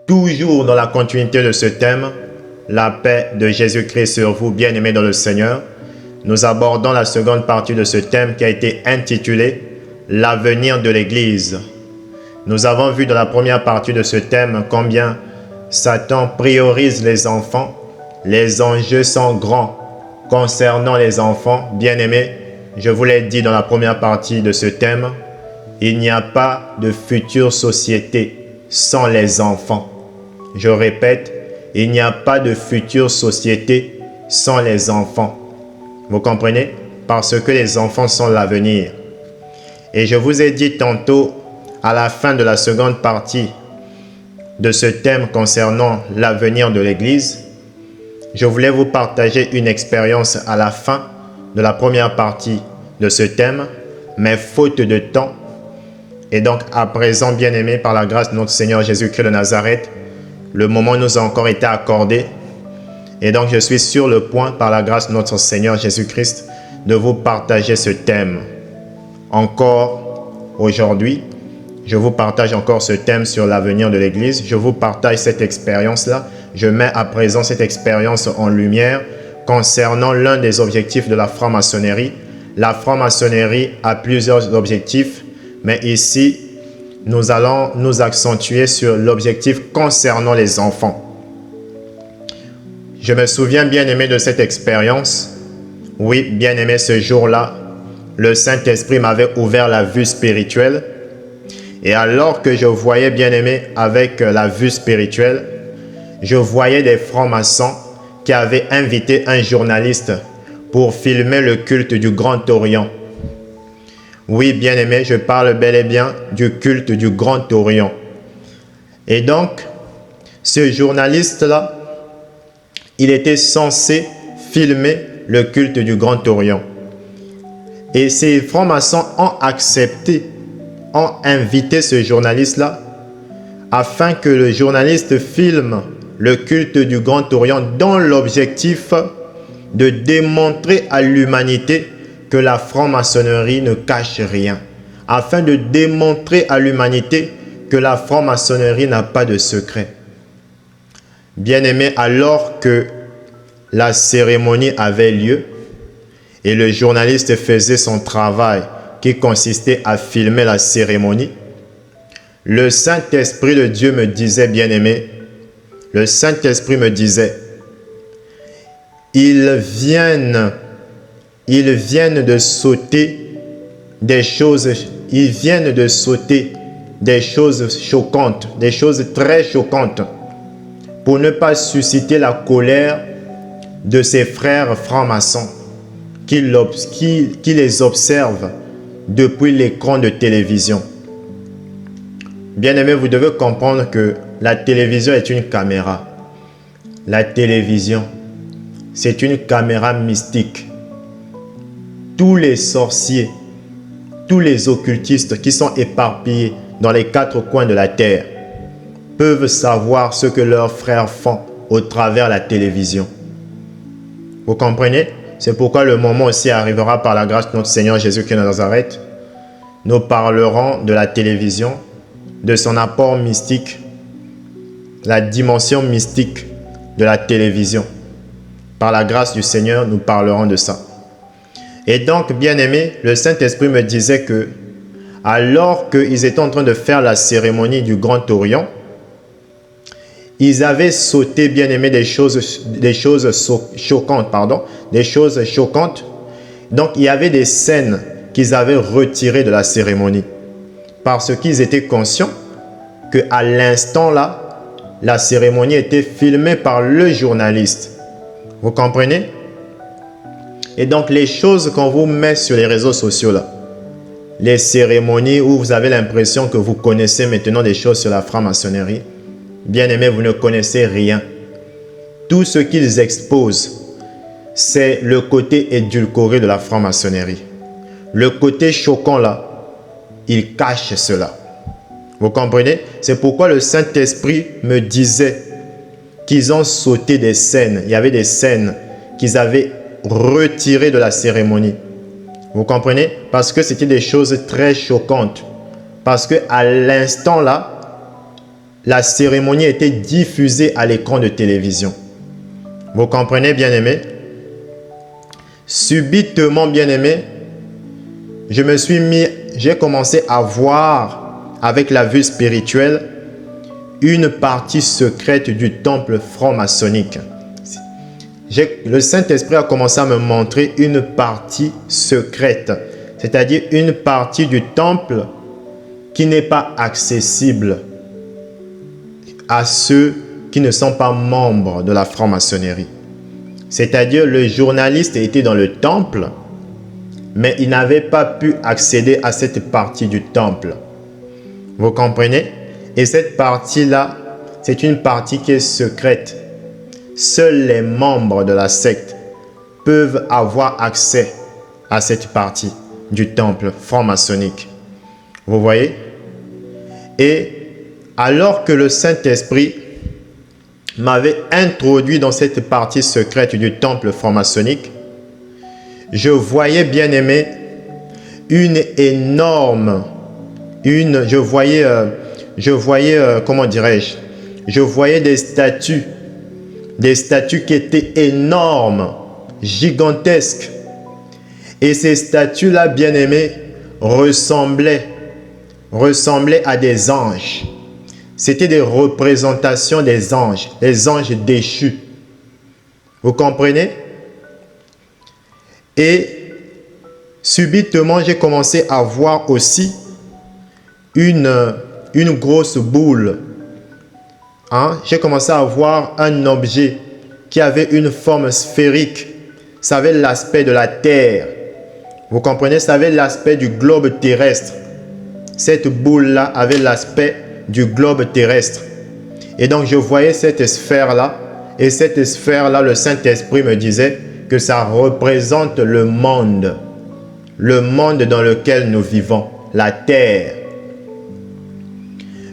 Toujours dans la continuité de ce thème, la paix de Jésus-Christ sur vous, bien-aimés dans le Seigneur, nous abordons la seconde partie de ce thème qui a été intitulé « L'avenir de l'Église ». Nous avons vu dans la première partie de ce thème combien Satan priorise les enfants. Les enjeux sont grands concernant les enfants. Bien-aimés, je vous l'ai dit dans la première partie de ce thème, il n'y a pas de future société sans les enfants. Je répète, il n'y a pas de future société sans les enfants. Vous comprenez? Parce que les enfants sont l'avenir. Et je vous ai dit tantôt, à la fin de la seconde partie de ce thème concernant l'avenir de l'Église, je voulais vous partager une expérience à la fin de la première partie de ce thème, mais faute de temps. Et donc, à présent, bien-aimés, par la grâce de notre Seigneur Jésus-Christ de Nazareth, le moment nous a encore été accordé. Et donc, je suis sur le point, par la grâce de notre Seigneur Jésus-Christ, de vous partager ce thème. Encore aujourd'hui, je vous partage encore ce thème sur l'avenir de l'Église. Je vous partage cette expérience-là. Je mets à présent cette expérience en lumière concernant l'un des objectifs de la franc-maçonnerie. La franc-maçonnerie a plusieurs objectifs, mais ici, nous allons nous accentuer sur l'objectif concernant les enfants. Je me souviens, bien-aimé, de cette expérience. Oui, bien-aimé, ce jour-là, le Saint-Esprit m'avait ouvert la vue spirituelle. Et alors que je voyais, bien-aimé, avec la vue spirituelle, je voyais des francs-maçons qui avaient invité un journaliste pour filmer le culte du Grand Orient. Oui, bien-aimé, je parle bel et bien du culte du Grand Orient. Et donc, ce journaliste-là, il était censé filmer le culte du Grand Orient. Et ces francs-maçons ont accepté, ont invité ce journaliste-là afin que le journaliste filme le culte du Grand Orient dans l'objectif de démontrer à l'humanité que la franc-maçonnerie ne cache rien, afin de démontrer à l'humanité que la franc-maçonnerie n'a pas de secret. Bien-aimés, alors que la cérémonie avait lieu et le journaliste faisait son travail qui consistait à filmer la cérémonie, le Saint-Esprit de Dieu me disait, bien-aimé, le Saint-Esprit me disait, ils viennent de sauter des choses, choquantes, des choses très choquantes, pour ne pas susciter la colère de ses frères francs-maçons qui les observent depuis l'écran de télévision. Bien-aimés, vous devez comprendre que la télévision est une caméra. La télévision, c'est une caméra mystique. Tous les sorciers, tous les occultistes qui sont éparpillés dans les quatre coins de la terre peuvent savoir ce que leurs frères font au travers la télévision. Vous comprenez? C'est pourquoi le moment aussi arrivera par la grâce de notre Seigneur Jésus-Christ de Nazareth. Nous parlerons de la télévision, de son apport mystique, la dimension mystique de la télévision. Par la grâce du Seigneur, nous parlerons de ça. Et donc, bien-aimés, le Saint-Esprit me disait que, alors qu'ils étaient en train de faire la cérémonie du Grand Orient, ils avaient sauté, bien-aimés, des choses choquantes. Donc, il y avait des scènes qu'ils avaient retirées de la cérémonie. Parce qu'ils étaient conscients qu'à l'instant là, la cérémonie était filmée par le journaliste. Vous comprenez? Et donc, les choses qu'on vous met sur les réseaux sociaux là, les cérémonies où vous avez l'impression que vous connaissez maintenant des choses sur la franc-maçonnerie, bien aimé, vous ne connaissez rien. Tout ce qu'ils exposent, c'est le côté édulcoré de la franc-maçonnerie. Le côté choquant là, ils cachent cela. Vous comprenez? C'est pourquoi le Saint-Esprit me disait qu'ils ont sauté des scènes. Il y avait des scènes qu'ils avaient retirées de la cérémonie. Vous comprenez? Parce que c'était des choses très choquantes. Parce qu'à l'instant là, la cérémonie était diffusée à l'écran de télévision. Vous comprenez, bien-aimés? Subitement, bien-aimés, j'ai commencé à voir avec la vue spirituelle une partie secrète du temple franc-maçonnique. Le Saint-Esprit a commencé à me montrer une partie secrète, c'est-à-dire une partie du temple qui n'est pas accessible à ceux qui ne sont pas membres de la franc-maçonnerie. C'est-à-dire le journaliste était dans le temple, mais il n'avait pas pu accéder à cette partie du temple. Vous comprenez? Et cette partie-là, c'est une partie qui est secrète. Seuls les membres de la secte peuvent avoir accès à cette partie du temple franc-maçonnique. Vous voyez? Et alors que le Saint-Esprit m'avait introduit dans cette partie secrète du temple franc-maçonnique, je voyais, bien aimé, je voyais des statues qui étaient énormes, gigantesques. Et ces statues-là, bien aimés, ressemblaient à des anges. C'était des représentations des anges déchus. Vous comprenez? Et subitement, j'ai commencé à voir aussi une grosse boule. J'ai commencé à voir un objet qui avait une forme sphérique. Ça avait l'aspect de la Terre. Vous comprenez? Ça avait l'aspect du globe terrestre. Cette boule-là avait l'aspect du globe terrestre. Et donc, je voyais cette sphère-là. Et cette sphère-là, le Saint-Esprit me disait que ça représente le monde dans lequel nous vivons, la terre.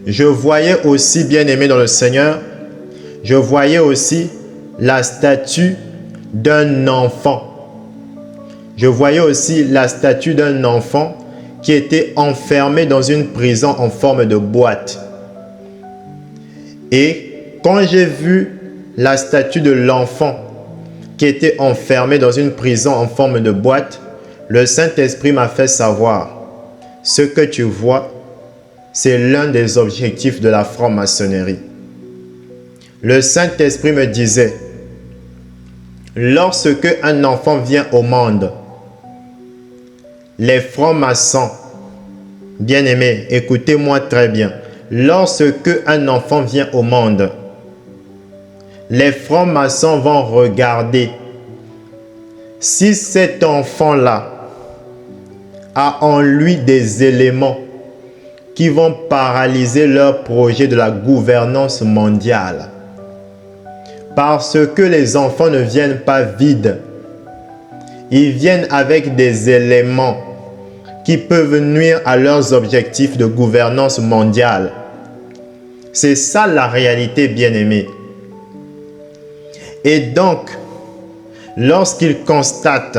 Je voyais aussi, bien-aimé dans le Seigneur, je voyais aussi la statue d'un enfant. Je voyais aussi la statue d'un enfant qui était enfermé dans une prison en forme de boîte. Et quand j'ai vu la statue de l'enfant qui était enfermé dans une prison en forme de boîte, le Saint-Esprit m'a fait savoir, ce que tu vois, c'est l'un des objectifs de la franc-maçonnerie. Le Saint-Esprit me disait, lorsque un enfant vient au monde, les francs-maçons, bien-aimés, écoutez-moi très bien, lorsque un enfant vient au monde, les francs-maçons vont regarder si cet enfant-là a en lui des éléments qui vont paralyser leur projet de la gouvernance mondiale. Parce que les enfants ne viennent pas vides. Ils viennent avec des éléments qui peuvent nuire à leurs objectifs de gouvernance mondiale. C'est ça la réalité, bien-aimés. Et donc, lorsqu'ils constatent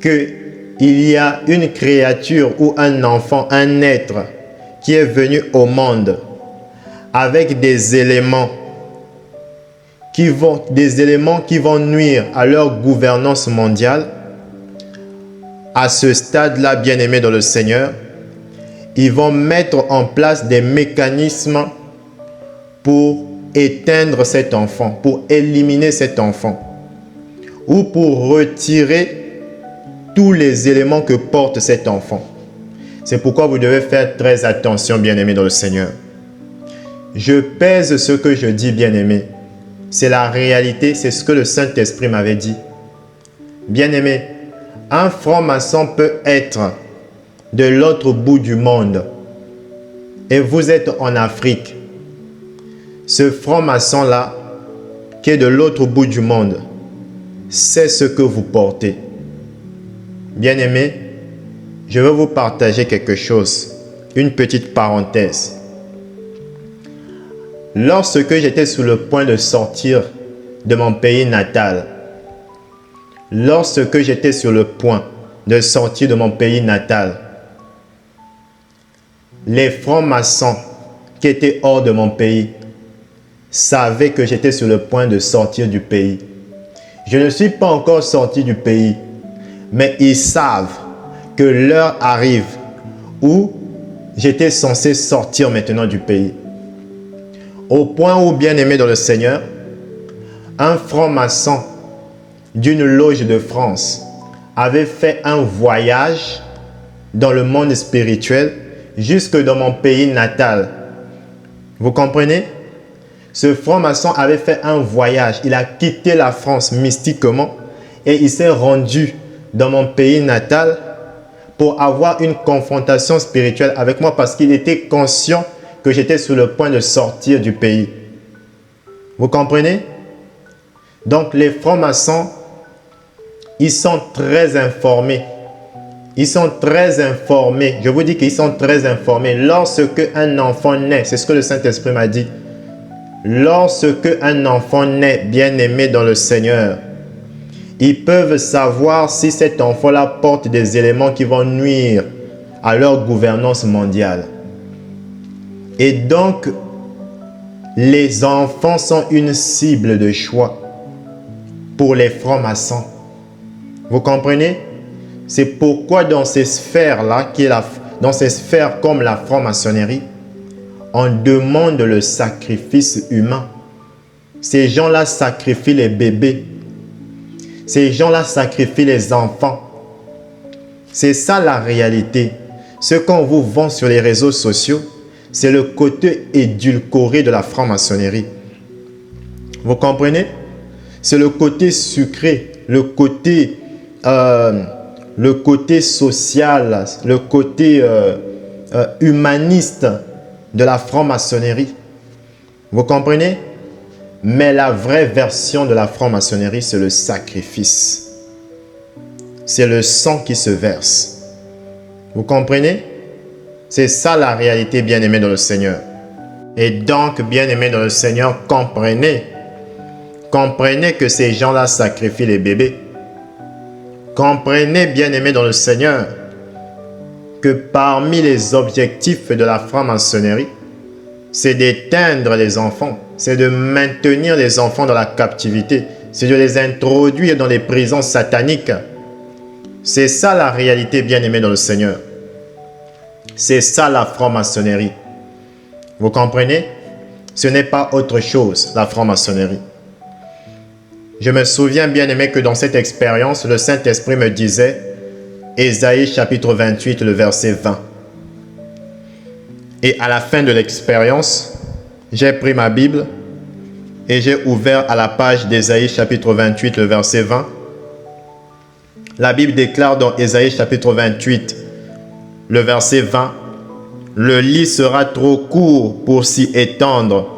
qu'il y a une créature ou un enfant, un être qui est venu au monde avec des éléments qui vont nuire à leur gouvernance mondiale, à ce stade-là, bien-aimés dans le Seigneur, ils vont mettre en place des mécanismes pour éteindre cet enfant, pour éliminer cet enfant, ou pour retirer tous les éléments que porte cet enfant. C'est pourquoi vous devez faire très attention, bien-aimés dans le Seigneur. Je pèse ce que je dis, bien-aimés. C'est la réalité, c'est ce que le Saint-Esprit m'avait dit. Bien-aimés, un franc-maçon peut être de l'autre bout du monde et vous êtes en Afrique. Ce franc-maçon-là, qui est de l'autre bout du monde, c'est ce que vous portez. Bien-aimés, je veux vous partager quelque chose, une petite parenthèse. Lorsque j'étais sur le point de sortir de mon pays natal, les francs-maçons qui étaient hors de mon pays savaient que j'étais sur le point de sortir du pays. Je ne suis pas encore sorti du pays, mais ils savent que l'heure arrive où j'étais censé sortir maintenant du pays. Au point où, bien aimé dans le Seigneur, un franc-maçon d'une loge de France avait fait un voyage dans le monde spirituel jusque dans mon pays natal. Vous comprenez? Ce franc-maçon avait fait un voyage. Il a quitté la France mystiquement et il s'est rendu dans mon pays natal pour avoir une confrontation spirituelle avec moi parce qu'il était conscient que j'étais sur le point de sortir du pays. Vous comprenez? Donc les francs-maçons, ils sont très informés. Ils sont très informés. Je vous dis qu'ils sont très informés. Lorsque un enfant naît, c'est ce que le Saint-Esprit m'a dit. Lorsque un enfant naît, bien-aimé dans le Seigneur, ils peuvent savoir si cet enfant-là porte des éléments qui vont nuire à leur gouvernance mondiale. Et donc, les enfants sont une cible de choix pour les francs-maçons. Vous comprenez? C'est pourquoi dans ces sphères-là, dans ces sphères comme la franc-maçonnerie, on demande le sacrifice humain. Ces gens-là sacrifient les bébés. Ces gens-là sacrifient les enfants. C'est ça la réalité. Ce qu'on vous vend sur les réseaux sociaux, c'est le côté édulcoré de la franc-maçonnerie. Vous comprenez? C'est le côté sucré, le côté social, le côté humaniste de la franc-maçonnerie. Vous comprenez? Mais la vraie version de la franc-maçonnerie, c'est le sacrifice. C'est le sang qui se verse. Vous comprenez? C'est ça la réalité, bien-aimés dans le Seigneur. Et donc, bien-aimés dans le Seigneur, comprenez que ces gens-là sacrifient les bébés. Comprenez, bien-aimés dans le Seigneur, que parmi les objectifs de la franc-maçonnerie, c'est d'éteindre les enfants, c'est de maintenir les enfants dans la captivité, c'est de les introduire dans les prisons sataniques. C'est ça la réalité, bien-aimés dans le Seigneur. C'est ça la franc-maçonnerie. Vous comprenez? Ce n'est pas autre chose, la franc-maçonnerie. Je me souviens, bien aimé, que dans cette expérience, le Saint-Esprit me disait, Ésaïe chapitre 28, le verset 20. Et à la fin de l'expérience, j'ai pris ma Bible et j'ai ouvert à la page d'Ésaïe chapitre 28, le verset 20. La Bible déclare dans Ésaïe chapitre 28, le verset 20, « Le lit sera trop court pour s'y étendre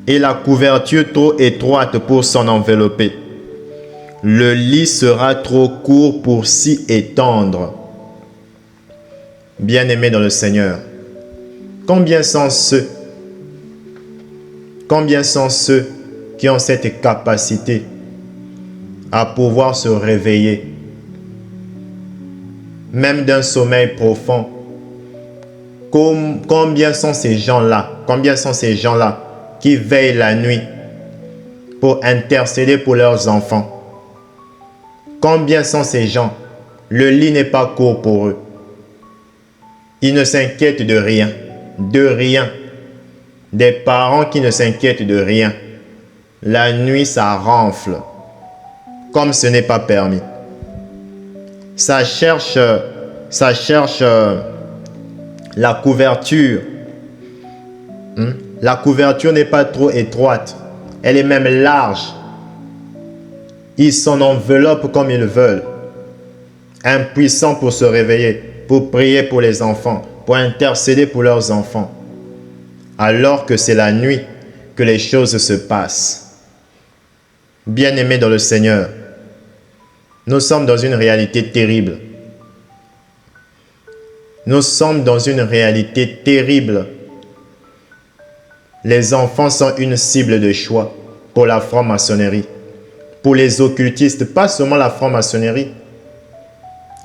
et la couverture trop étroite pour s'en envelopper. Le lit sera trop court pour s'y étendre. » Bien-aimés dans le Seigneur, combien sont ceux qui ont cette capacité à pouvoir se réveiller, même d'un sommeil profond? Combien sont ces gens-là qui veillent la nuit pour intercéder pour leurs enfants? Combien sont ces gens? Le lit n'est pas court pour eux. Ils ne s'inquiètent de rien. Des parents qui ne s'inquiètent de rien. La nuit, ça ronfle, comme ce n'est pas permis. Ça cherche la couverture. La couverture n'est pas trop étroite. Elle est même large. Ils s'en enveloppent comme ils veulent. Impuissants pour se réveiller, pour prier pour les enfants, pour intercéder pour leurs enfants. Alors que c'est la nuit que les choses se passent. Bien-aimés dans le Seigneur, nous sommes dans une réalité terrible. Nous sommes dans une réalité terrible. Les enfants sont une cible de choix pour la franc-maçonnerie, pour les occultistes, pas seulement la franc-maçonnerie,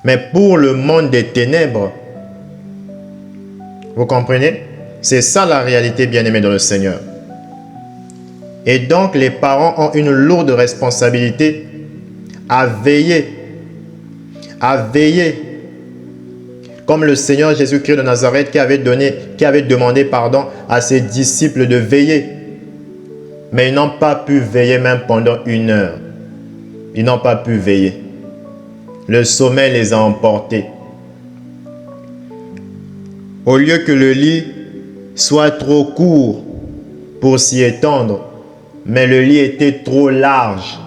mais pour le monde des ténèbres. Vous comprenez? C'est ça la réalité, bien-aimés dans le Seigneur. Et donc, les parents ont une lourde responsabilité à veiller. Comme le Seigneur Jésus-Christ de Nazareth qui avait demandé à ses disciples de veiller. Mais ils n'ont pas pu veiller même pendant 1 heure. Ils n'ont pas pu veiller. Le sommeil les a emportés. Au lieu que le lit soit trop court pour s'y étendre, mais le lit était trop large.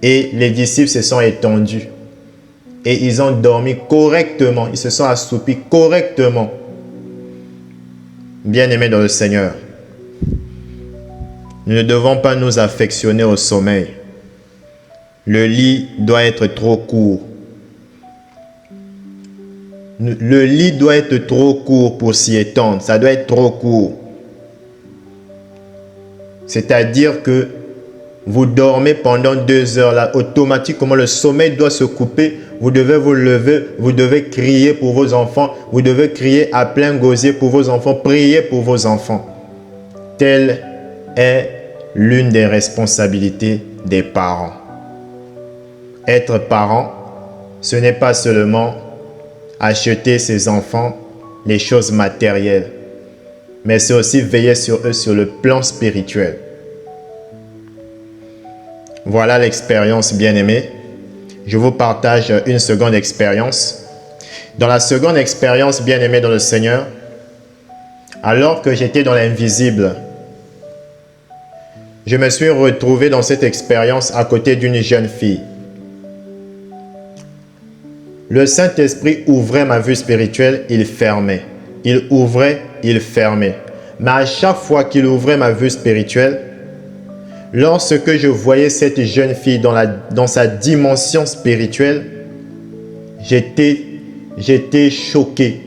Et les disciples se sont étendus. Et ils ont dormi correctement. Ils se sont assoupis correctement. Bien-aimés dans le Seigneur, nous ne devons pas nous affectionner au sommeil. Le lit doit être trop court. Le lit doit être trop court pour s'y étendre. Ça doit être trop court. C'est-à-dire que vous dormez pendant 2 heures là, automatiquement le sommeil doit se couper. Vous devez vous lever, vous devez crier pour vos enfants, vous devez crier à plein gosier pour vos enfants, prier pour vos enfants. Telle est l'une des responsabilités des parents. Être parent, ce n'est pas seulement acheter ses enfants les choses matérielles, mais c'est aussi veiller sur eux sur le plan spirituel. Voilà l'expérience, bien-aimée. Je vous partage une seconde expérience. Dans la seconde expérience, bien-aimée dans le Seigneur, alors que j'étais dans l'invisible, je me suis retrouvé dans cette expérience à côté d'une jeune fille. Le Saint-Esprit ouvrait ma vue spirituelle, il fermait. Il ouvrait, il fermait. Mais à chaque fois qu'il ouvrait ma vue spirituelle, lorsque je voyais cette jeune fille dans sa dimension spirituelle, j'étais choqué.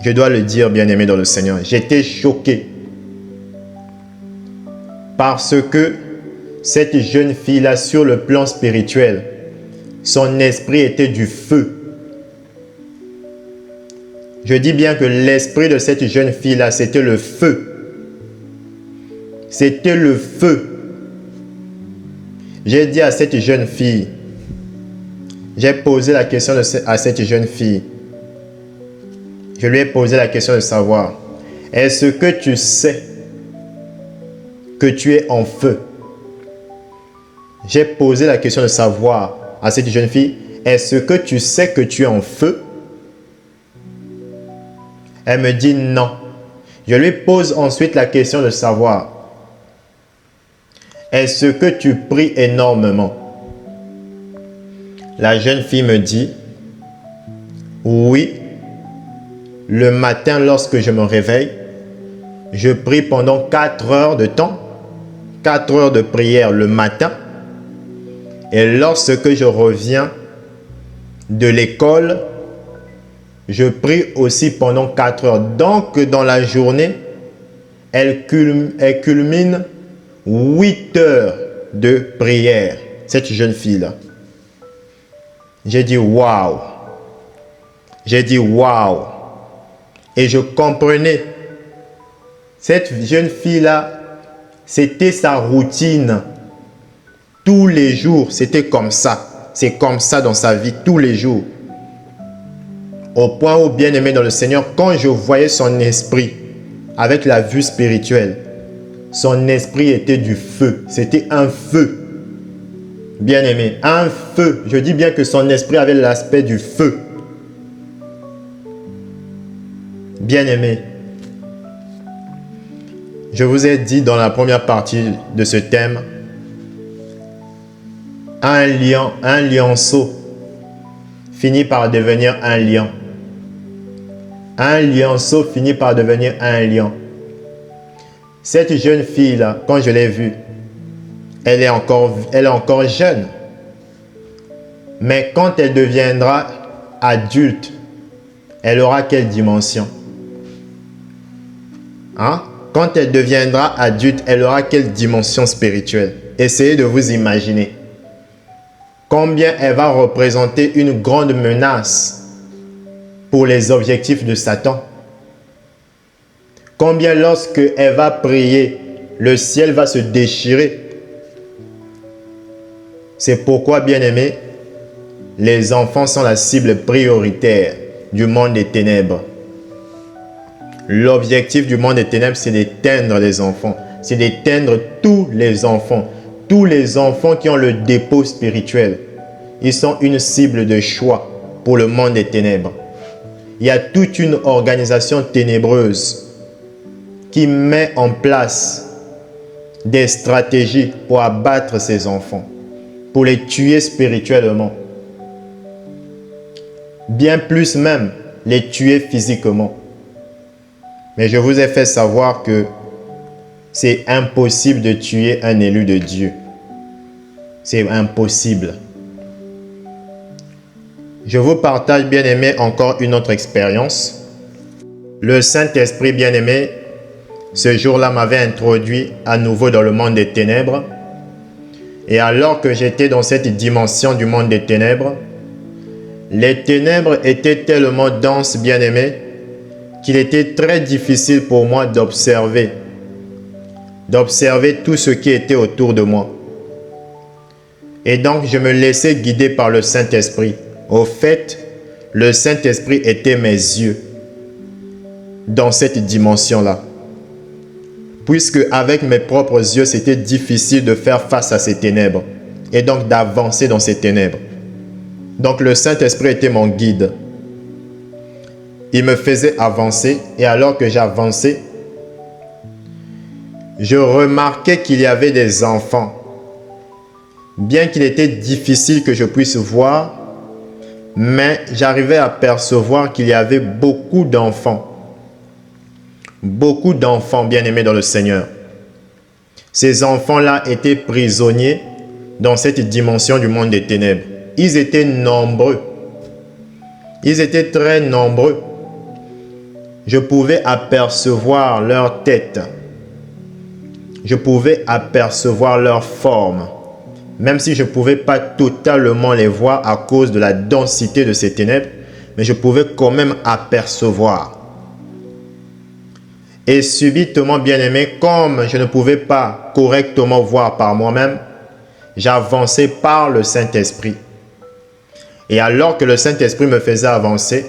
Je dois le dire, bien-aimé dans le Seigneur. J'étais choqué. Parce que cette jeune fille-là, sur le plan spirituel, son esprit était du feu. Je dis bien que l'esprit de cette jeune fille-là, c'était le feu. C'était le feu. J'ai dit à cette jeune fille, j'ai posé la question à cette jeune fille. Je lui ai posé la question de savoir, est-ce que tu sais que tu es en feu? J'ai posé la question de savoir à cette jeune fille, est-ce que tu sais que tu es en feu? Elle me dit non. Je lui pose ensuite la question de savoir, est-ce que tu pries énormément? La jeune fille me dit, oui, le matin lorsque je me réveille, je prie pendant 4 heures de temps, 4 heures de prière le matin. Et lorsque je reviens de l'école, je prie aussi pendant 4 heures. Donc, dans la journée, elle culmine 8 heures de prière. Cette jeune fille-là. J'ai dit waouh. J'ai dit waouh. Et je comprenais. Cette jeune fille-là, c'était sa routine. Tous les jours, c'était comme ça. C'est comme ça dans sa vie, tous les jours. Au point où, bien-aimé dans le Seigneur, quand je voyais son esprit avec la vue spirituelle, son esprit était du feu. C'était un feu. Bien-aimé, un feu. Je dis bien que son esprit avait l'aspect du feu. Bien-aimé, je vous ai dit dans la première partie de ce thème, un lionceau finit par devenir un lion. Un lionceau finit par devenir un lion. Cette jeune fille-là, quand je l'ai vue, elle est encore jeune. Mais quand elle deviendra adulte, elle aura quelle dimension? Hein? Quand elle deviendra adulte, elle aura quelle dimension spirituelle? Essayez de vous imaginer. Combien elle va représenter une grande menace pour les objectifs de Satan. Combien lorsque elle va prier, le ciel va se déchirer. C'est pourquoi, bien-aimés, les enfants sont la cible prioritaire du monde des ténèbres. L'objectif du monde des ténèbres, c'est d'éteindre les enfants. C'est d'éteindre tous les enfants. Tous les enfants qui ont le dépôt spirituel. Ils sont une cible de choix pour le monde des ténèbres. Il y a toute une organisation ténébreuse qui met en place des stratégies pour abattre ces enfants, pour les tuer spirituellement. Bien plus même, les tuer physiquement. Mais je vous ai fait savoir que c'est impossible de tuer un élu de Dieu. C'est impossible. Je vous partage, bien-aimé, encore une autre expérience. Le Saint-Esprit, bien-aimé, ce jour-là m'avait introduit à nouveau dans le monde des ténèbres. Et alors que j'étais dans cette dimension du monde des ténèbres, les ténèbres étaient tellement denses, bien-aimés, qu'il était très difficile pour moi d'observer tout ce qui était autour de moi. Et donc, je me laissais guider par le Saint-Esprit. Au fait, le Saint-Esprit était mes yeux dans cette dimension-là. Puisque avec mes propres yeux, c'était difficile de faire face à ces ténèbres et donc d'avancer dans ces ténèbres. Donc le Saint-Esprit était mon guide. Il me faisait avancer et alors que j'avançais, je remarquais qu'il y avait des enfants. Bien qu'il était difficile que je puisse voir, mais j'arrivais à percevoir qu'il y avait beaucoup d'enfants. Beaucoup d'enfants bien-aimés dans le Seigneur. Ces enfants-là étaient prisonniers dans cette dimension du monde des ténèbres. Ils étaient nombreux. Ils étaient très nombreux. Je pouvais apercevoir leur tête. Je pouvais apercevoir leur forme. Même si je ne pouvais pas totalement les voir à cause de la densité de ces ténèbres, mais je pouvais quand même apercevoir. Et subitement, bien-aimé, comme je ne pouvais pas correctement voir par moi-même, j'avançais par le Saint-Esprit. Et alors que le Saint-Esprit me faisait avancer,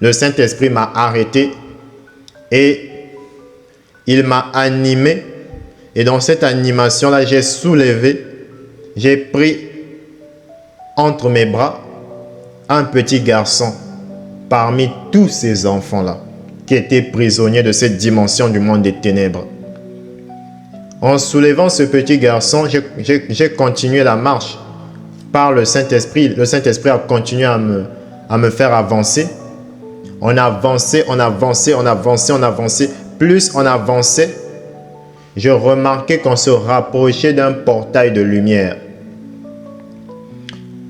le Saint-Esprit m'a arrêté et il m'a animé. Et dans cette animation-là, j'ai soulevé, j'ai pris entre mes bras un petit garçon parmi tous ces enfants-là qui étaient prisonniers de cette dimension du monde des ténèbres. En soulevant ce petit garçon, j'ai continué la marche par le Saint-Esprit. Le Saint-Esprit a continué à me faire avancer. On avançait, on avançait, on avançait, on avançait. Plus on avançait, je remarquais qu'on se rapprochait d'un portail de lumière.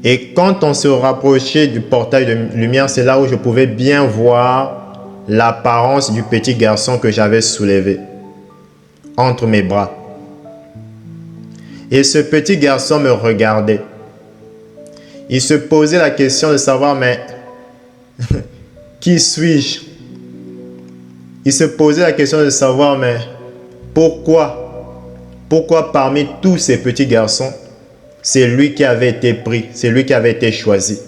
Et quand on se rapprochait du portail de lumière, c'est là où je pouvais bien voir l'apparence du petit garçon que j'avais soulevé entre mes bras. Et ce petit garçon me regardait. Il se posait la question de savoir, mais qui suis-je? Il se posait la question de savoir, mais pourquoi parmi tous ces petits garçons, c'est lui qui avait été pris, c'est lui qui avait été choisi?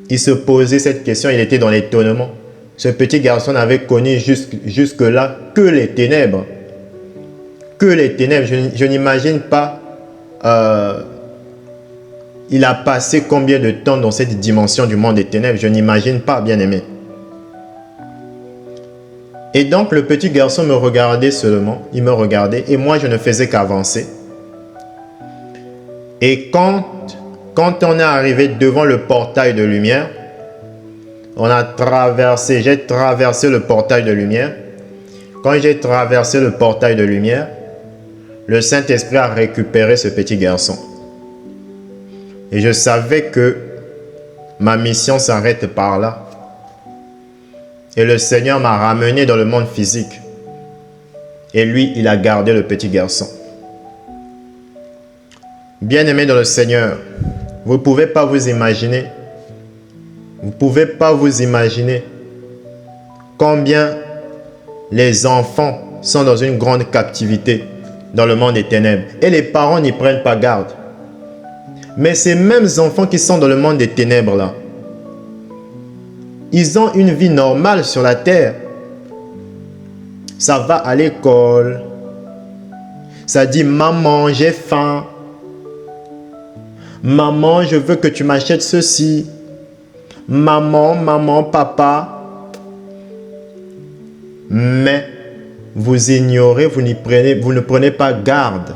Il se posait cette question, il était dans l'étonnement. Ce petit garçon n'avait connu jusque-là que les ténèbres. Que les ténèbres. Je n'imagine pas, il a passé combien de temps dans cette dimension du monde des ténèbres. Je n'imagine pas, bien-aimé. Et donc, le petit garçon me regardait seulement. Il me regardait et moi, je ne faisais qu'avancer. Et quand on est arrivé devant le portail de lumière, j'ai traversé le portail de lumière. Quand j'ai traversé le portail de lumière, le Saint-Esprit a récupéré ce petit garçon. Et je savais que ma mission s'arrête par là. Et le Seigneur m'a ramené dans le monde physique. Et lui, il a gardé le petit garçon. Bien-aimé dans le Seigneur, vous ne pouvez pas vous imaginer. Vous ne pouvez pas vous imaginer combien les enfants sont dans une grande captivité dans le monde des ténèbres. Et les parents n'y prennent pas garde. Mais ces mêmes enfants qui sont dans le monde des ténèbres là, ils ont une vie normale sur la terre. Ça va à l'école. Ça dit, maman, j'ai faim. Maman, je veux que tu m'achètes ceci. Maman, papa. Mais vous ignorez, vous ne prenez pas garde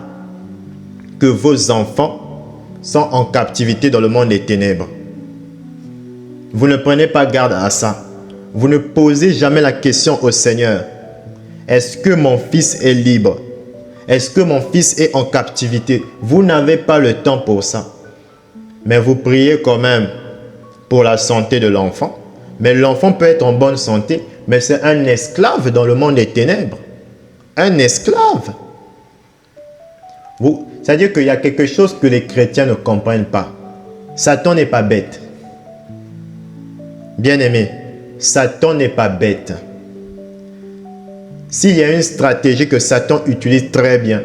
que vos enfants sont en captivité dans le monde des ténèbres. Vous ne prenez pas garde à ça. Vous ne posez jamais la question au Seigneur. Est-ce que mon fils est libre? Est-ce que mon fils est en captivité? Vous n'avez pas le temps pour ça. Mais vous priez quand même pour la santé de l'enfant. Mais l'enfant peut être en bonne santé, mais c'est un esclave dans le monde des ténèbres. Un esclave. C'est-à-dire qu'il y a quelque chose que les chrétiens ne comprennent pas. Satan n'est pas bête. Bien-aimé, Satan n'est pas bête. S'il y a une stratégie que Satan utilise très bien,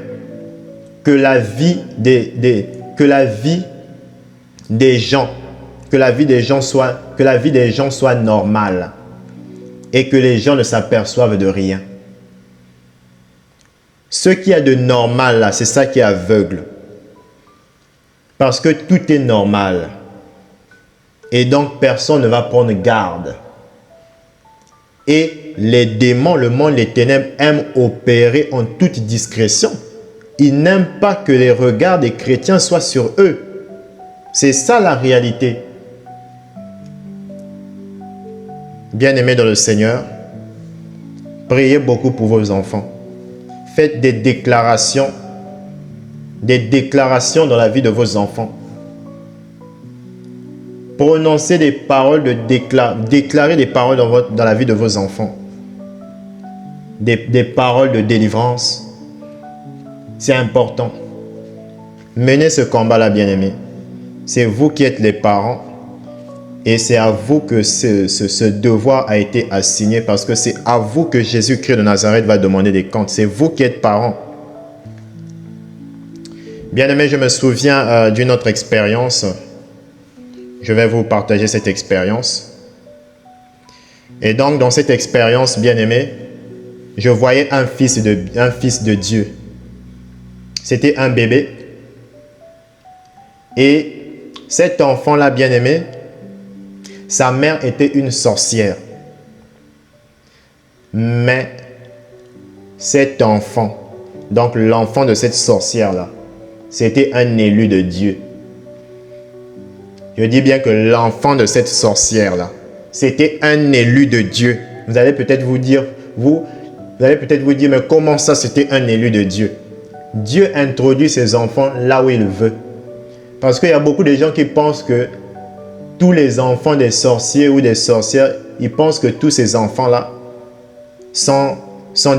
que la vie des gens soit normale et que les gens ne s'aperçoivent de rien. Ce qu'il y a de normal là, c'est ça qui est aveugle. Parce que tout est normal. Et donc personne ne va prendre garde. Et les démons, le monde, les ténèbres aiment opérer en toute discrétion. Ils n'aiment pas que les regards des chrétiens soient sur eux. C'est ça la réalité. Bien-aimés dans le Seigneur, priez beaucoup pour vos enfants. Faites des déclarations dans la vie de vos enfants. Prononcez des paroles déclarez des paroles dans la vie de vos enfants. Des paroles de délivrance. C'est important. Menez ce combat-là, bien-aimés. C'est vous qui êtes les parents. Et c'est à vous que ce devoir a été assigné, parce que c'est à vous que Jésus-Christ de Nazareth va demander des comptes. C'est vous qui êtes parents. Bien-aimés, je me souviens d'une autre expérience. Je vais vous partager cette expérience. Et donc, dans cette expérience, bien-aimés, je voyais un fils de Dieu. C'était un bébé. Et cet enfant-là, bien-aimé, sa mère était une sorcière. Mais cet enfant, donc l'enfant de cette sorcière-là, c'était un élu de Dieu. Je dis bien que l'enfant de cette sorcière-là, c'était un élu de Dieu. Vous allez peut-être vous dire, mais comment ça c'était un élu de Dieu? Dieu introduit ses enfants là où il veut. Parce qu'il y a beaucoup de gens qui pensent que tous les enfants des sorciers ou des sorcières, ils pensent que tous ces enfants-là sont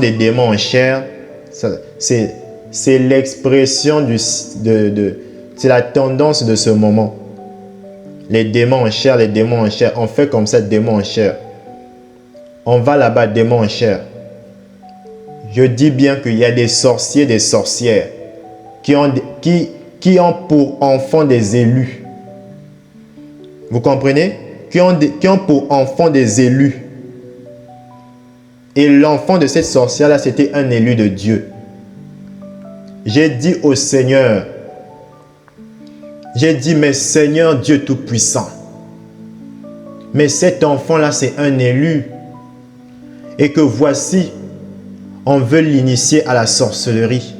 des démons en chair. C'est l'expression c'est la tendance de ce moment. Les démons en chair, on fait comme ça, démons en chair. On va là-bas, démons en chair. Je dis bien qu'il y a des sorciers, des sorcières qui ont pour enfants des élus. Vous comprenez? Qui ont pour enfants des élus. Et l'enfant de cette sorcière-là, c'était un élu de Dieu. J'ai dit au Seigneur, mais Seigneur Dieu Tout-Puissant, mais cet enfant-là, c'est un élu. Et que voici, on veut l'initier à la sorcellerie.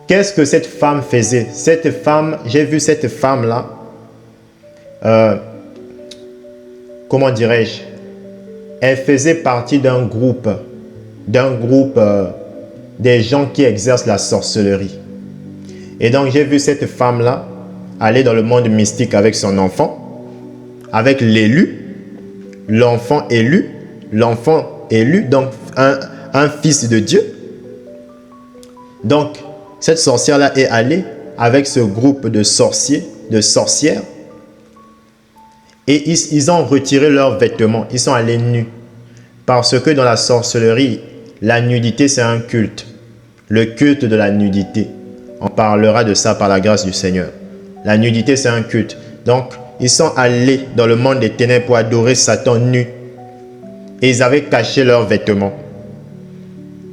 Qu'est-ce que cette femme faisait? Cette femme, j'ai vu cette femme-là, comment dirais-je? Elle faisait partie d'un groupe des gens qui exercent la sorcellerie. Et donc, j'ai vu cette femme-là aller dans le monde mystique avec son enfant, avec l'élu, l'enfant élu, donc un fils de Dieu. Donc, cette sorcière-là est allée avec ce groupe de sorciers, de sorcières, et ils ont retiré leurs vêtements, ils sont allés nus. Parce que dans la sorcellerie, la nudité, c'est un culte. Le culte de la nudité. On parlera de ça par la grâce du Seigneur. La nudité, c'est un culte. Donc, ils sont allés dans le monde des ténèbres pour adorer Satan nu. Et ils avaient caché leurs vêtements.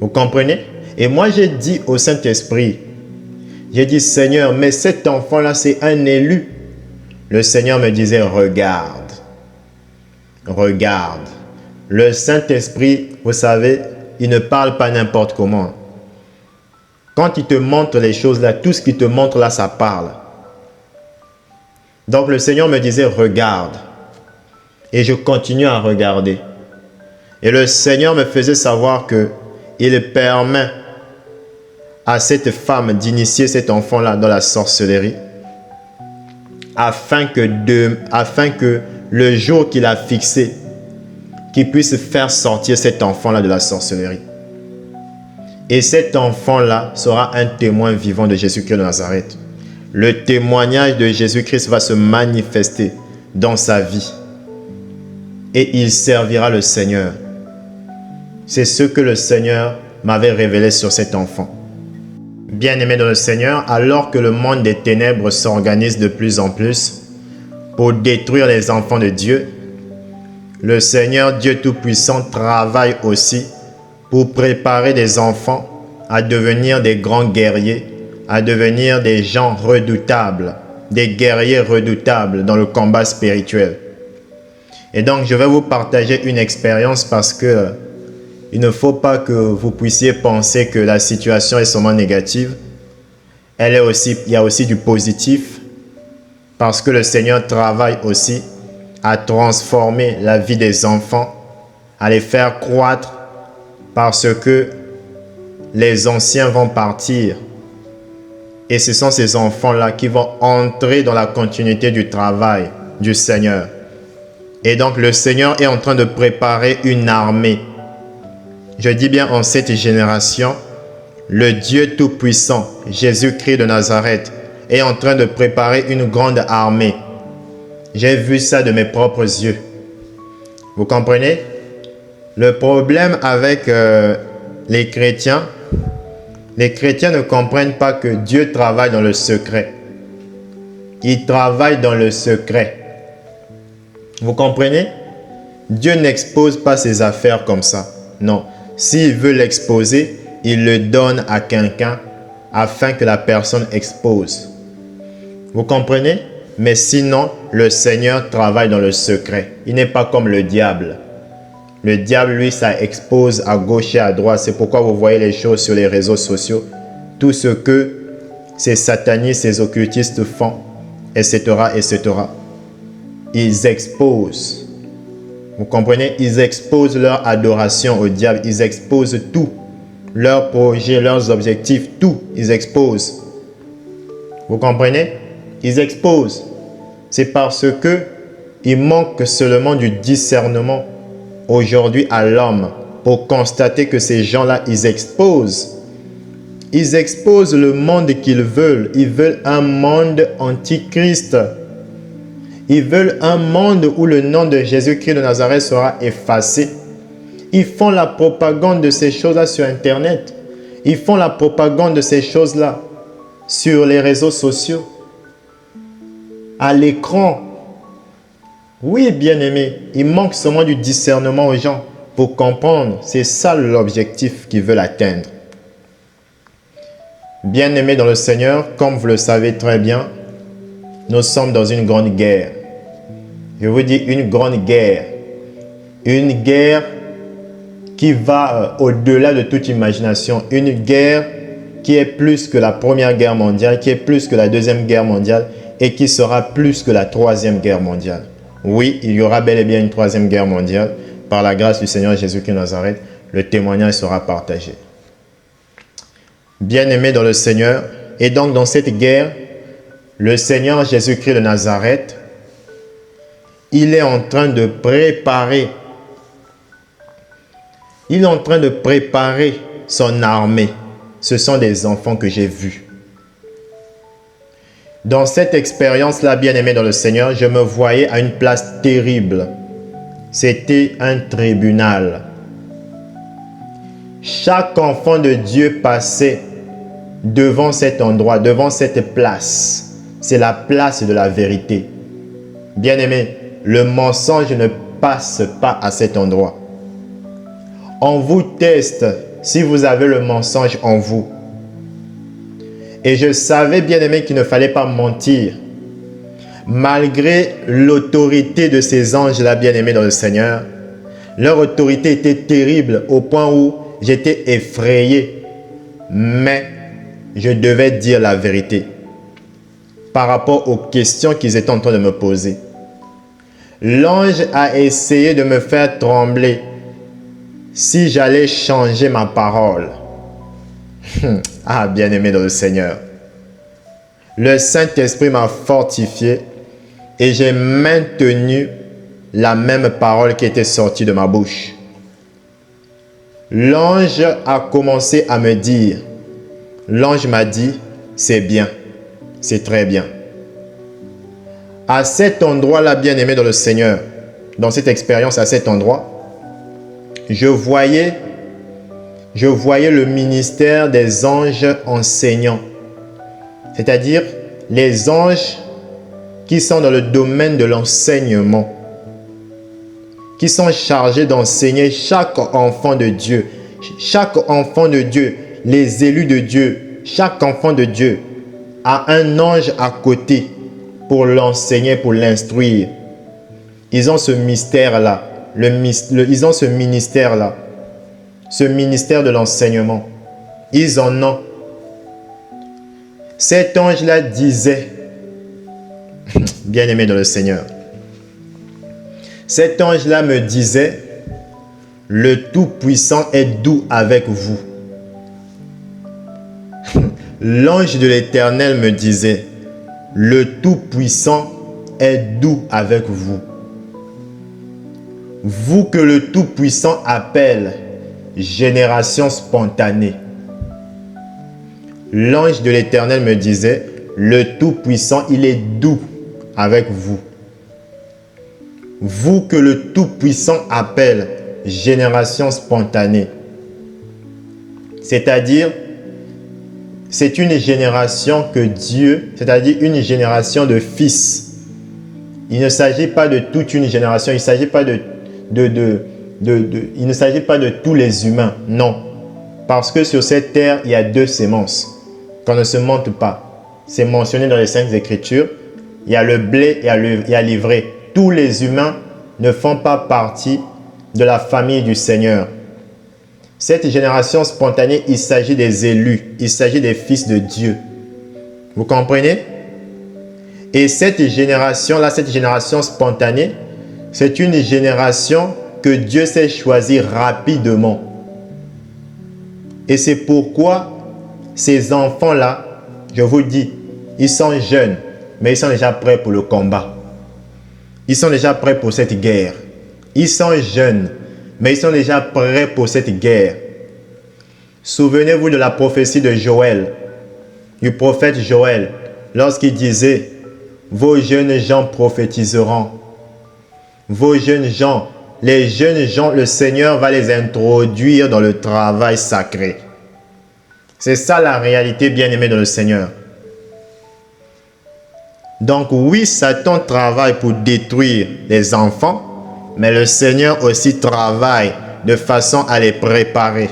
Vous comprenez? Et moi, j'ai dit au Saint-Esprit, j'ai dit, Seigneur, mais cet enfant-là, c'est un élu. Le Seigneur me disait, regarde. Regarde. Le Saint-Esprit, vous savez, il ne parle pas n'importe comment. Quand il te montre les choses là, tout ce qu'il te montre là, ça parle. Donc le Seigneur me disait, regarde. Et je continue à regarder. Et le Seigneur me faisait savoir qu'il permet à cette femme d'initier cet enfant-là dans la sorcellerie, afin que le jour qu'il a fixé, qu'il puisse faire sortir cet enfant-là de la sorcellerie. Et cet enfant-là sera un témoin vivant de Jésus-Christ de Nazareth. Le témoignage de Jésus-Christ va se manifester dans sa vie. Et il servira le Seigneur. C'est ce que le Seigneur m'avait révélé sur cet enfant. Bien-aimé dans le Seigneur, alors que le monde des ténèbres s'organise de plus en plus pour détruire les enfants de Dieu, le Seigneur Dieu Tout-Puissant travaille aussi pour préparer des enfants à devenir des grands guerriers, à devenir des gens redoutables, des guerriers redoutables dans le combat spirituel. Et donc, je vais vous partager une expérience parce que il ne faut pas que vous puissiez penser que la situation est seulement négative. Il y a aussi du positif parce que le Seigneur travaille aussi à transformer la vie des enfants, à les faire croître parce que les anciens vont partir. Et ce sont ces enfants-là qui vont entrer dans la continuité du travail du Seigneur. Et donc le Seigneur est en train de préparer une armée. Je dis bien en cette génération, le Dieu Tout-Puissant, Jésus-Christ de Nazareth, est en train de préparer une grande armée. J'ai vu ça de mes propres yeux. Vous comprenez? Le problème avec les chrétiens ne comprennent pas que Dieu travaille dans le secret. Il travaille dans le secret. Vous comprenez? Dieu n'expose pas ses affaires comme ça. Non. S'il veut l'exposer, il le donne à quelqu'un afin que la personne expose. Vous comprenez? Mais sinon, le Seigneur travaille dans le secret. Il n'est pas comme le diable. Le diable, lui, ça expose à gauche et à droite. C'est pourquoi vous voyez les choses sur les réseaux sociaux. Tout ce que ces satanistes, ces occultistes font, etc., etc. Ils exposent. Vous comprenez? Ils exposent leur adoration au diable. Ils exposent tout. Leurs projets, leurs objectifs, tout. Ils exposent. Vous comprenez? Ils exposent. C'est parce que il manque seulement du discernement aujourd'hui à l'homme pour constater que ces gens-là, ils exposent. Ils exposent le monde qu'ils veulent. Ils veulent un monde antichrist. Ils veulent un monde où le nom de Jésus-Christ de Nazareth sera effacé. Ils font la propagande de ces choses-là sur Internet. Ils font la propagande de ces choses-là sur les réseaux sociaux. À l'écran. Oui, bien-aimé, il manque seulement du discernement aux gens pour comprendre. C'est ça l'objectif qu'ils veulent atteindre. Bien-aimé dans le Seigneur, comme vous le savez très bien, nous sommes dans une grande guerre. Je vous dis une grande guerre. Une guerre qui va au-delà de toute imagination. Une guerre qui est plus que la Première Guerre mondiale, qui est plus que la Deuxième Guerre mondiale et qui sera plus que la Troisième Guerre mondiale. Oui, il y aura bel et bien une Troisième Guerre mondiale. Par la grâce du Seigneur Jésus-Christ de Nazareth, le témoignage sera partagé. Bien-aimés dans le Seigneur, et donc dans cette guerre, le Seigneur Jésus-Christ de Nazareth, il est en train de préparer. Il est en train de préparer son armée. Ce sont des enfants que j'ai vus. Dans cette expérience-là, bien-aimé dans le Seigneur, je me voyais à une place terrible. C'était un tribunal. Chaque enfant de Dieu passait devant cet endroit, devant cette place. C'est la place de la vérité. Bien-aimés, le mensonge ne passe pas à cet endroit. On vous teste si vous avez le mensonge en vous. Et je savais, bien-aimés, qu'il ne fallait pas mentir. Malgré l'autorité de ces anges-là, bien-aimés dans le Seigneur, leur autorité était terrible au point où j'étais effrayé. Mais je devais dire la vérité par rapport aux questions qu'ils étaient en train de me poser. L'ange a essayé de me faire trembler si j'allais changer ma parole. Ah, bien-aimé dans le Seigneur. Le Saint-Esprit m'a fortifié et j'ai maintenu la même parole qui était sortie de ma bouche. L'ange a commencé à me dire, l'ange m'a dit, c'est bien, c'est très bien. À cet endroit-là, bien-aimé dans le Seigneur, dans cette expérience, à cet endroit, je voyais le ministère des anges enseignants. C'est-à-dire les anges qui sont dans le domaine de l'enseignement, qui sont chargés d'enseigner chaque enfant de Dieu. Chaque enfant de Dieu, les élus de Dieu, chaque enfant de Dieu a un ange à côté pour l'enseigner, pour l'instruire. Ils ont ce mystère-là, ils ont ce ministère-là, ce ministère de l'enseignement. Ils en ont. Cet ange-là disait, bien-aimé dans le Seigneur, cet ange-là me disait, le Tout-Puissant est doux avec vous. L'ange de l'Éternel me disait, le Tout-Puissant est doux avec vous. Vous que le Tout-Puissant appelle génération spontanée. L'ange de l'Éternel me disait, le Tout-Puissant, il est doux avec vous. Vous que le Tout-Puissant appelle génération spontanée. C'est-à-dire, c'est une génération que Dieu, c'est-à-dire une génération de fils. Il ne s'agit pas de toute une génération, il ne s'agit pas il ne s'agit pas de tous les humains, non. Parce que sur cette terre, il y a deux semences qu'on ne se mente pas. C'est mentionné dans les Saintes Écritures. Il y a le blé et il y a l'ivraie. Tous les humains ne font pas partie de la famille du Seigneur. Cette génération spontanée, il s'agit des élus, il s'agit des fils de Dieu. Vous comprenez? Et cette génération-là, cette génération spontanée, c'est une génération que Dieu s'est choisie rapidement. Et c'est pourquoi ces enfants-là, je vous dis, ils sont jeunes, mais ils sont déjà prêts pour le combat. Ils sont déjà prêts pour cette guerre. Ils sont jeunes, mais ils sont déjà prêts pour cette guerre. Souvenez-vous de la prophétie de Joël, du prophète Joël, lorsqu'il disait, vos jeunes gens prophétiseront. Vos jeunes gens, les jeunes gens, le Seigneur va les introduire dans le travail sacré. C'est ça la réalité, bien-aimée dans le Seigneur. Donc oui, Satan travaille pour détruire les enfants, mais le Seigneur aussi travaille de façon à les préparer.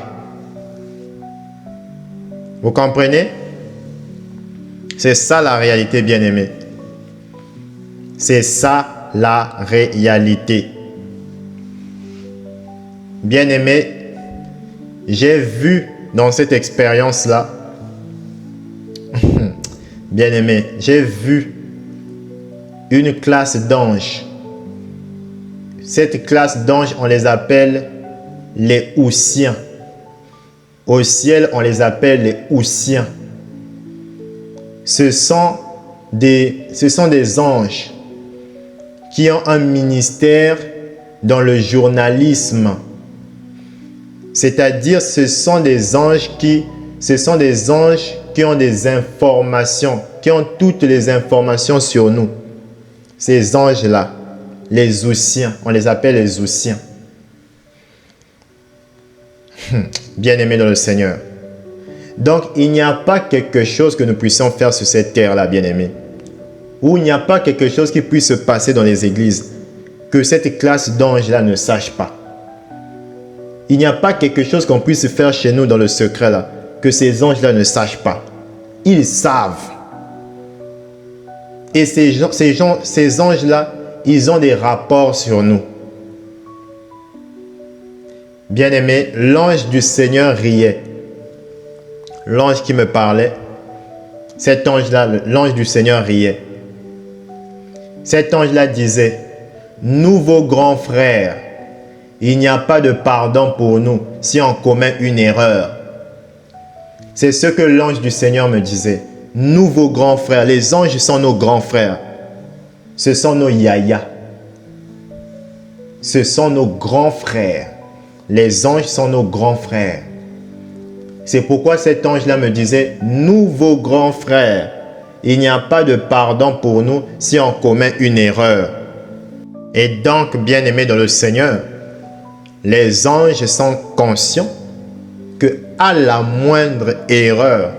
Vous comprenez? C'est ça la réalité, bien-aimée. C'est ça la réalité. Bien-aimé, j'ai vu dans cette expérience-là, bien-aimé, j'ai vu une classe d'anges. Cette classe d'anges, on les appelle les Houssiens. Au ciel, on les appelle les Houssiens. Ce sont des anges qui ont un ministère dans le journalisme. C'est-à-dire, ce sont des anges qui ont des informations, qui ont toutes les informations sur nous. Ces anges-là, les Houssiens, on les appelle les Houssiens. Bien-aimés dans le Seigneur. Donc, il n'y a pas quelque chose que nous puissions faire sur cette terre-là, bien-aimés. Ou il n'y a pas quelque chose qui puisse se passer dans les églises que cette classe d'anges-là ne sache pas. Il n'y a pas quelque chose qu'on puisse faire chez nous dans le secret là que ces anges-là ne sachent pas. Ils savent. Et ces anges-là, ils ont des rapports sur nous. Bien-aimé, l'ange du Seigneur riait. L'ange qui me parlait, cet ange-là, l'ange du Seigneur riait. Cet ange-là disait, « Nous, vos grands frères, il n'y a pas de pardon pour nous si on commet une erreur. » C'est ce que l'ange du Seigneur me disait. « Nous, vos grands frères, les anges sont nos grands frères. Ce sont nos yayas. Ce sont nos grands frères. Les anges sont nos grands frères. » C'est pourquoi cet ange-là me disait, « Nous, vos grands frères, il n'y a pas de pardon pour nous si on commet une erreur. » Et donc, bien-aimés dans le Seigneur, les anges sont conscients que à la moindre erreur,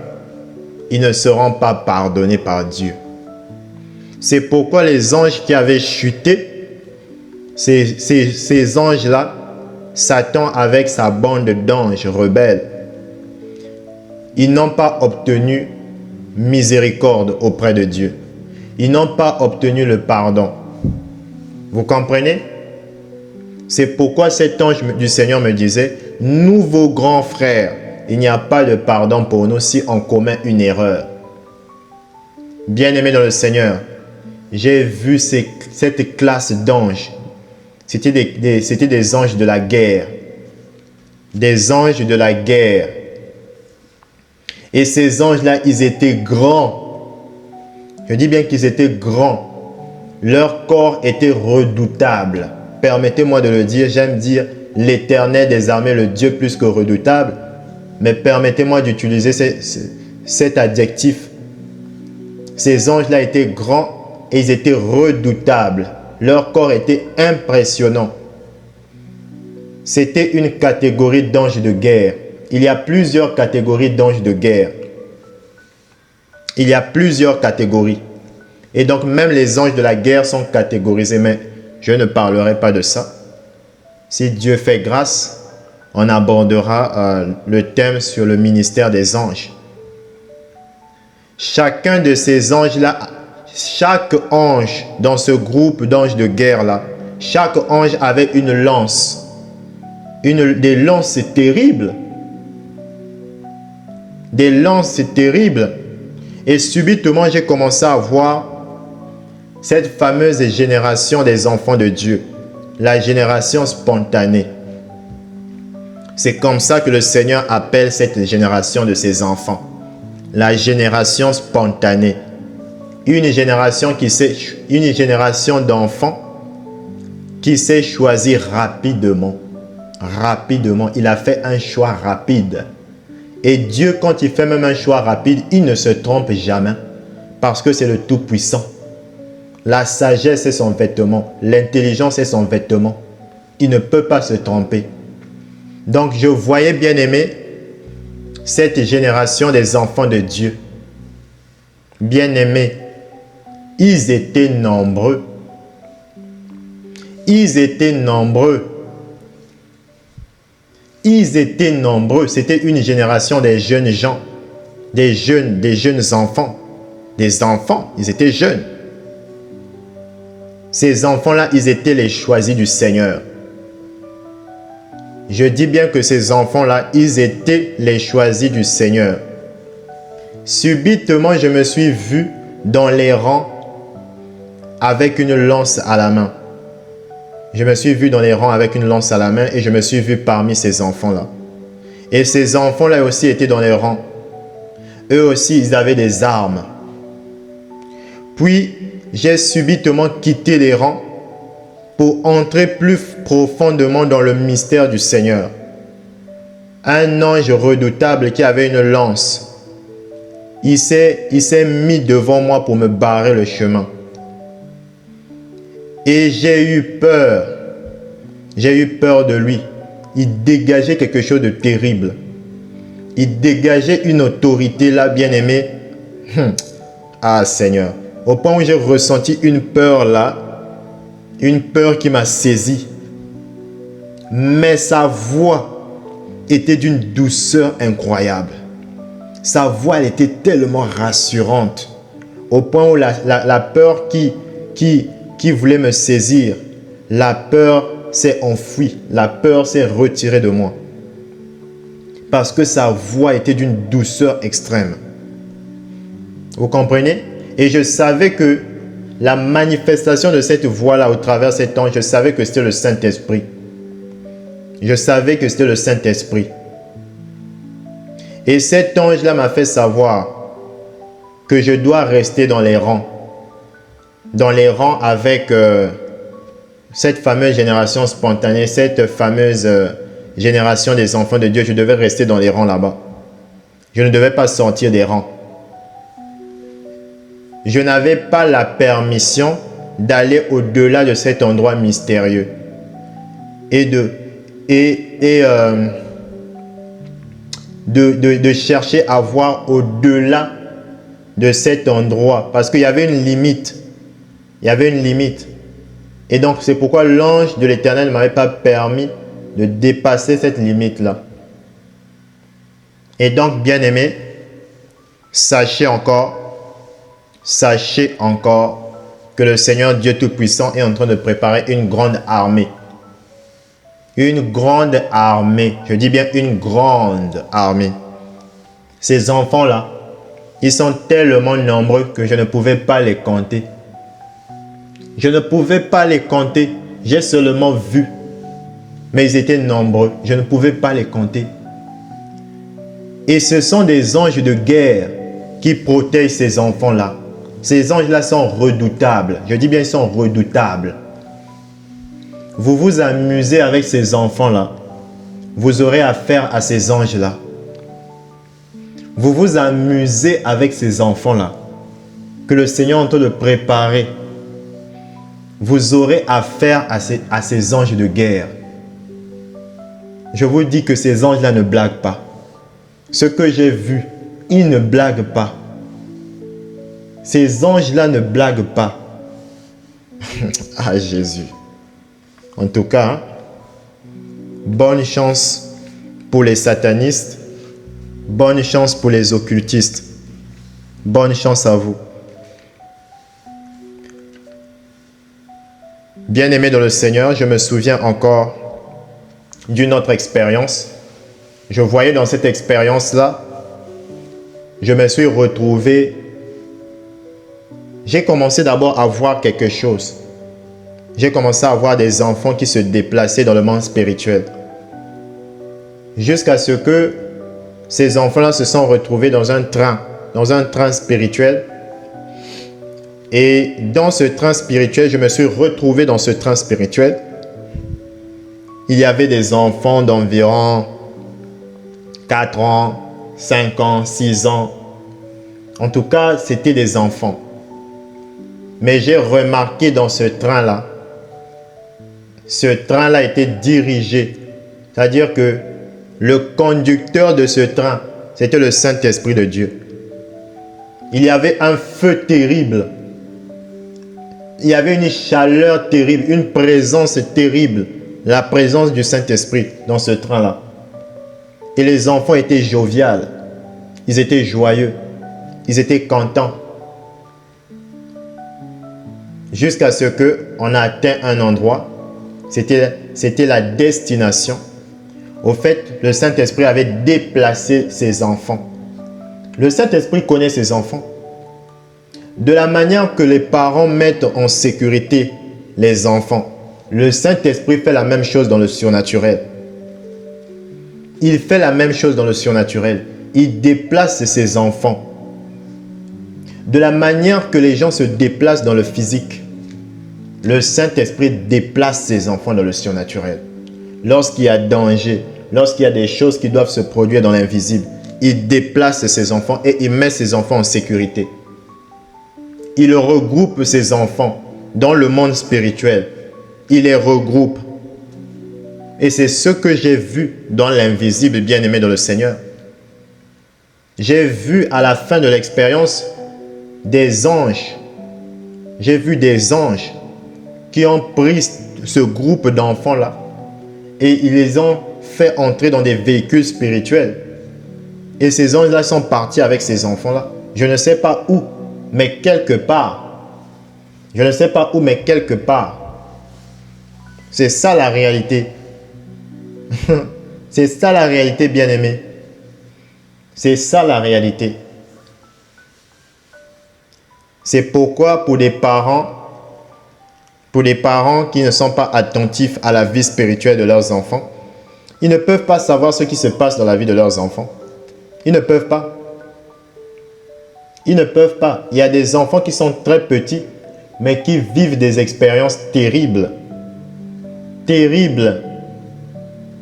ils ne seront pas pardonnés par Dieu. C'est pourquoi les anges qui avaient chuté, ces anges-là, Satan avec sa bande d'anges rebelles, ils n'ont pas obtenu miséricorde auprès de Dieu. Ils n'ont pas obtenu le pardon. Vous comprenez? C'est pourquoi cet ange du Seigneur me disait, « Nous, vos grands frères, il n'y a pas de pardon pour nous si on commet une erreur. » Bien-aimés dans le Seigneur, j'ai vu cette classe d'anges. C'était des anges de la guerre. Des anges de la guerre. Et ces anges-là, ils étaient grands. Je dis bien qu'ils étaient grands. Leur corps était redoutable. Permettez-moi de le dire, j'aime dire l'Éternel des armées, le Dieu plus que redoutable. Mais permettez-moi d'utiliser cet adjectif. Ces anges-là étaient grands et ils étaient redoutables. Leur corps était impressionnant. C'était une catégorie d'anges de guerre. Il y a plusieurs catégories d'anges de guerre. Il y a plusieurs catégories. Et donc même les anges de la guerre sont catégorisés. Mais je ne parlerai pas de ça. Si Dieu fait grâce, on abordera le thème sur le ministère des anges. Chacun de ces anges-là, chaque ange dans ce groupe d'anges de guerre-là, chaque ange avait une lance. Des lances terribles. Des lances terribles. Et subitement, j'ai commencé à voir cette fameuse génération des enfants de Dieu. La génération spontanée. C'est comme ça que le Seigneur appelle cette génération de ses enfants. La génération spontanée. Une génération d'enfants qui s'est choisi rapidement. Rapidement. Il a fait un choix rapide. Et Dieu, quand il fait même un choix rapide, il ne se trompe jamais. Parce que c'est le Tout-Puissant. La sagesse est son vêtement. L'intelligence est son vêtement. Il ne peut pas se tromper. Donc, je voyais, bien aimé, cette génération des enfants de Dieu. Bien aimés, ils étaient nombreux. Ils étaient nombreux. Ils étaient nombreux. C'était une génération des jeunes gens, des jeunes enfants. Des enfants, ils étaient jeunes. Ces enfants-là, ils étaient les choisis du Seigneur. Je dis bien que ces enfants-là, ils étaient les choisis du Seigneur. Subitement, je me suis vu dans les rangs avec une lance à la main. Je me suis vu dans les rangs avec une lance à la main et je me suis vu parmi ces enfants-là. Et ces enfants-là aussi étaient dans les rangs. Eux aussi, ils avaient des armes. Puis, j'ai subitement quitté les rangs pour entrer plus profondément dans le mystère du Seigneur. Un ange redoutable qui avait une lance. Il s'est mis devant moi pour me barrer le chemin. Et j'ai eu peur. J'ai eu peur de lui. il dégageait quelque chose de terrible. Il dégageait une autorité là, bien-aimé. Ah Seigneur, au point où j'ai ressenti une peur là, une peur qui m'a saisi. Mais sa voix était d'une douceur incroyable. Sa voix, elle était tellement rassurante, au point où la peur qui voulait me saisir, la peur s'est enfuie, la peur s'est retirée de moi. Parce que sa voix était d'une douceur extrême. Vous comprenez? Et je savais que la manifestation de cette voix-là au travers de cet ange, je savais que c'était le Saint-Esprit. Je savais que c'était le Saint-Esprit. Et cet ange-là m'a fait savoir que je dois rester dans les rangs. Dans les rangs avec cette fameuse génération spontanée, cette fameuse génération des enfants de Dieu. Je devais rester dans les rangs là-bas. Je ne devais pas sortir des rangs. Je n'avais pas la permission d'aller au-delà de cet endroit mystérieux et de chercher à voir au-delà de cet endroit, parce qu'il y avait une limite. Il y avait une limite. Et donc, c'est pourquoi l'ange de l'Éternel ne m'avait pas permis de dépasser cette limite-là. Et donc, bien-aimés, sachez encore que le Seigneur Dieu Tout-Puissant est en train de préparer une grande armée. Une grande armée. Je dis bien une grande armée. Ces enfants-là, ils sont tellement nombreux que je ne pouvais pas les compter. Je ne pouvais pas les compter. J'ai seulement vu. Mais ils étaient nombreux. Je ne pouvais pas les compter. Et ce sont des anges de guerre qui protègent ces enfants-là. Ces anges-là sont redoutables. Je dis bien, ils sont redoutables. Vous vous amusez avec ces enfants-là. Vous aurez affaire à ces anges-là. Vous vous amusez avec ces enfants-là que le Seigneur est en train de préparer. Vous aurez affaire à ces anges de guerre. Je vous dis que ces anges-là ne blaguent pas. Ce que j'ai vu, ils ne blaguent pas. Ces anges-là ne blaguent pas. Ah Jésus. En tout cas, bonne chance pour les satanistes. Bonne chance pour les occultistes. Bonne chance à vous. Bien-aimé dans le Seigneur, je me souviens encore d'une autre expérience. Je voyais dans cette expérience-là, je me suis retrouvé. J'ai commencé d'abord à voir quelque chose. J'ai commencé à voir des enfants qui se déplaçaient dans le monde spirituel. Jusqu'à ce que ces enfants-là se sont retrouvés dans un train spirituel. Et dans ce train spirituel, je me suis retrouvé dans ce train spirituel. Il y avait des enfants d'environ 4 ans, 5 ans, 6 ans. En tout cas, c'était des enfants. Mais j'ai remarqué dans ce train-là, était dirigé. C'est-à-dire que le conducteur de ce train, c'était le Saint-Esprit de Dieu. Il y avait un feu terrible. Il y avait une chaleur terrible, une présence terrible. La présence du Saint-Esprit dans ce train-là. Et les enfants étaient joviales. Ils étaient joyeux. Ils étaient contents. Jusqu'à ce qu'on a atteint un endroit. C'était la destination. Au fait, le Saint-Esprit avait déplacé ses enfants. Le Saint-Esprit connaît ses enfants. De la manière que les parents mettent en sécurité les enfants, le Saint-Esprit fait la même chose dans le surnaturel. Il fait la même chose dans le surnaturel. Il déplace ses enfants. De la manière que les gens se déplacent dans le physique, le Saint-Esprit déplace ses enfants dans le surnaturel. Lorsqu'il y a danger, lorsqu'il y a des choses qui doivent se produire dans l'invisible, il déplace ses enfants et il met ses enfants en sécurité. Il regroupe ses enfants dans le monde spirituel. Il les regroupe. Et c'est ce que j'ai vu dans l'invisible, bien-aimé dans le Seigneur. J'ai vu à la fin de l'expérience des anges. J'ai vu des anges qui ont pris ce groupe d'enfants-là et ils les ont fait entrer dans des véhicules spirituels. Et ces anges-là sont partis avec ces enfants-là. Je ne sais pas où, mais quelque part. Je ne sais pas où, mais quelque part. C'est ça la réalité. C'est ça la réalité, bien-aimé. C'est ça la réalité. C'est pourquoi pour des parents qui ne sont pas attentifs à la vie spirituelle de leurs enfants, ils ne peuvent pas savoir ce qui se passe dans la vie de leurs enfants. Ils ne peuvent pas. Ils ne peuvent pas. Il y a des enfants qui sont très petits, mais qui vivent des expériences terribles. Terribles.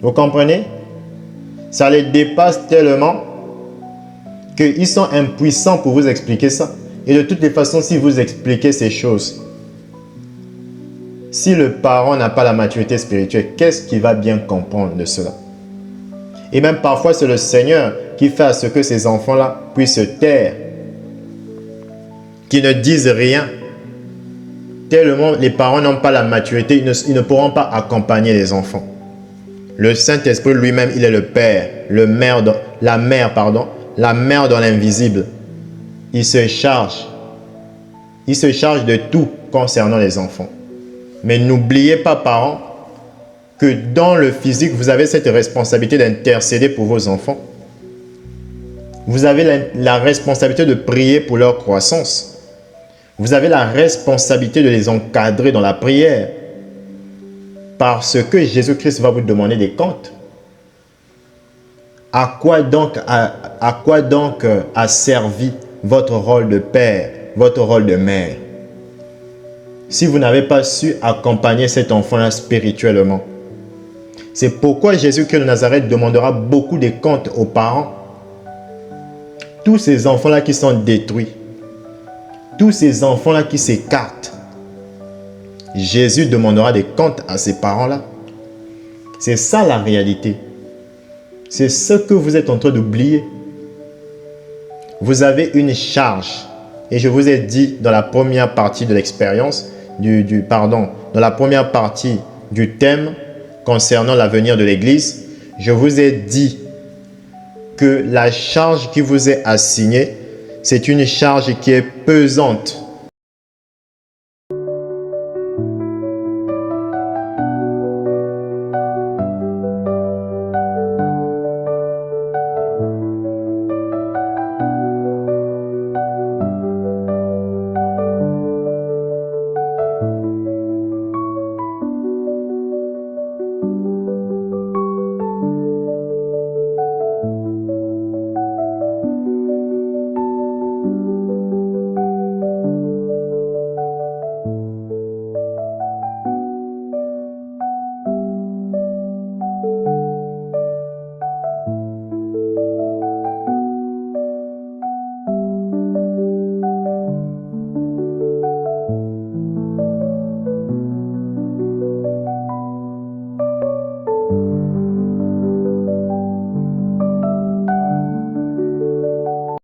Vous comprenez? Ça les dépasse tellement qu'ils sont impuissants pour vous expliquer ça. Et de toutes les façons, si vous expliquez ces choses, si le parent n'a pas la maturité spirituelle, qu'est-ce qu'il va bien comprendre de cela? Et même parfois, c'est le Seigneur qui fait à ce que ces enfants-là puissent se taire, qui ne disent rien. Tellement les parents n'ont pas la maturité, ils ne pourront pas accompagner les enfants. Le Saint-Esprit lui-même, il est le Père, la mère dans l'invisible. Il se charge de tout concernant les enfants. Mais n'oubliez pas, parents, que dans le physique, vous avez cette responsabilité d'intercéder pour vos enfants. Vous avez la responsabilité de prier pour leur croissance. Vous avez la responsabilité de les encadrer dans la prière. Parce que Jésus-Christ va vous demander des comptes. À quoi donc a servi votre rôle de père, votre rôle de mère, si vous n'avez pas su accompagner cet enfant-là spirituellement? C'est pourquoi Jésus-Christ de Nazareth demandera beaucoup de comptes aux parents. Tous ces enfants-là qui sont détruits, tous ces enfants-là qui s'écartent, Jésus demandera des comptes à ces parents-là. C'est ça la réalité. C'est ce que vous êtes en train d'oublier. Vous avez une charge. Et je vous ai dit dans la première partie de l'expérience, dans la première partie du thème concernant l'avenir de l'Église, je vous ai dit que la charge qui vous est assignée, c'est une charge qui est pesante.